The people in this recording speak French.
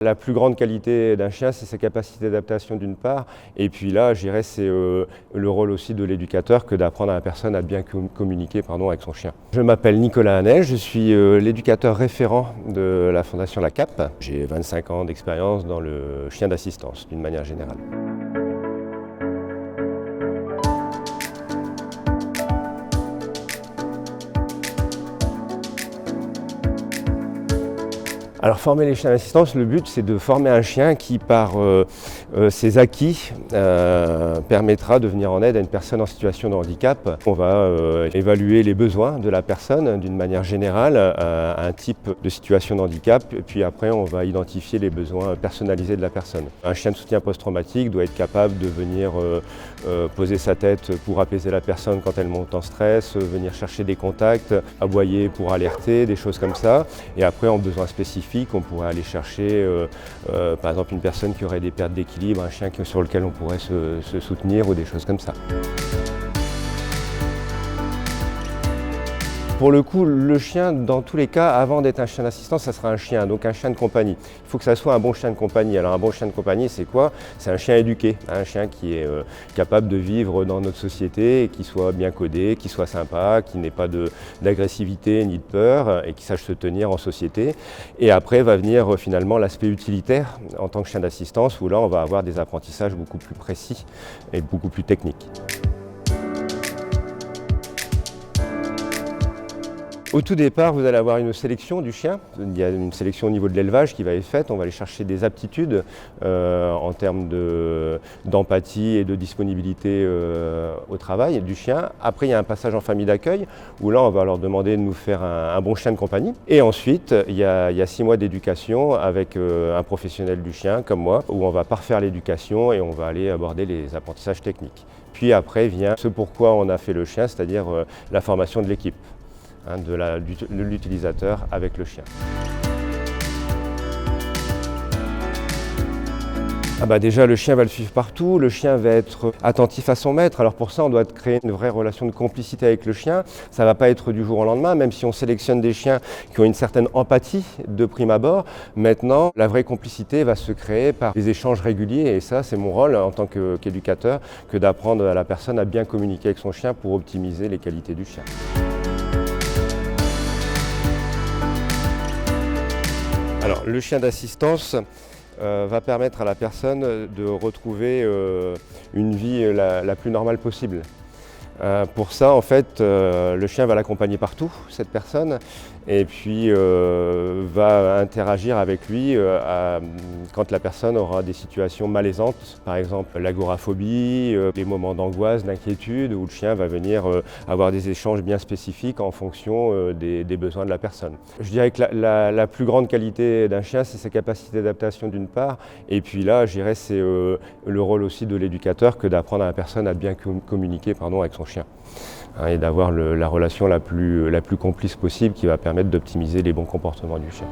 La plus grande qualité d'un chien, c'est sa capacité d'adaptation d'une part, et puis là, je dirais, c'est le rôle aussi de l'éducateur que d'apprendre à la personne à bien communiquer avec son chien. Je m'appelle Nicolas Hanel, je suis l'éducateur référent de la Fondation La CAP. J'ai 25 ans d'expérience dans le chien d'assistance, d'une manière générale. Alors former les chiens d'assistance, le but c'est de former un chien qui par ses acquis permettra de venir en aide à une personne en situation de handicap. On va évaluer les besoins de la personne d'une manière générale à un type de situation de handicap, et puis après on va identifier les besoins personnalisés de la personne. Un chien de soutien post-traumatique doit être capable de venir poser sa tête pour apaiser la personne quand elle monte en stress, venir chercher des contacts, aboyer pour alerter, des choses comme ça. Et après en besoin spécifique, on pourrait aller chercher par exemple une personne qui aurait des pertes d'équilibre, un chien sur lequel on pourrait se soutenir ou des choses comme ça. Pour le coup, le chien, dans tous les cas, avant d'être un chien d'assistance, ça sera un chien, donc un chien de compagnie. Il faut que ça soit un bon chien de compagnie. Alors un bon chien de compagnie, c'est quoi? C'est un chien éduqué, un chien qui est capable de vivre dans notre société, qui soit bien codé, qui soit sympa, qui n'ait pas d'agressivité ni de peur et qui sache se tenir en société. Et après va venir finalement l'aspect utilitaire en tant que chien d'assistance, où là on va avoir des apprentissages beaucoup plus précis et beaucoup plus techniques. Au tout départ, vous allez avoir une sélection du chien. Il y a une sélection au niveau de l'élevage qui va être faite. On va aller chercher des aptitudes en termes d'empathie et de disponibilité au travail du chien. Après, il y a un passage en famille d'accueil où là, on va leur demander de nous faire un bon chien de compagnie. Et ensuite, il y a 6 mois d'éducation avec un professionnel du chien comme moi, où on va parfaire l'éducation et on va aller aborder les apprentissages techniques. Puis après vient ce pourquoi on a fait le chien, c'est-à-dire la formation de l'équipe. De l'utilisateur avec le chien. Déjà, le chien va le suivre partout, le chien va être attentif à son maître. Alors pour ça, on doit créer une vraie relation de complicité avec le chien. Ça ne va pas être du jour au lendemain, même si on sélectionne des chiens qui ont une certaine empathie de prime abord. Maintenant, la vraie complicité va se créer par des échanges réguliers, et ça, c'est mon rôle en tant qu'éducateur, que d'apprendre à la personne à bien communiquer avec son chien pour optimiser les qualités du chien. Alors, le chien d'assistance va permettre à la personne de retrouver une vie la plus normale possible. Pour ça, en fait, le chien va l'accompagner partout, cette personne, et puis va interagir avec lui quand la personne aura des situations malaisantes, par exemple l'agoraphobie, des moments d'angoisse, d'inquiétude, où le chien va venir avoir des échanges bien spécifiques en fonction des besoins de la personne. Je dirais que la plus grande qualité d'un chien, c'est sa capacité d'adaptation d'une part, et puis là, je dirais, c'est le rôle aussi de l'éducateur que d'apprendre à la personne à bien communiquer avec son chien. Et d'avoir la relation la plus complice possible qui va permettre d'optimiser les bons comportements du chien.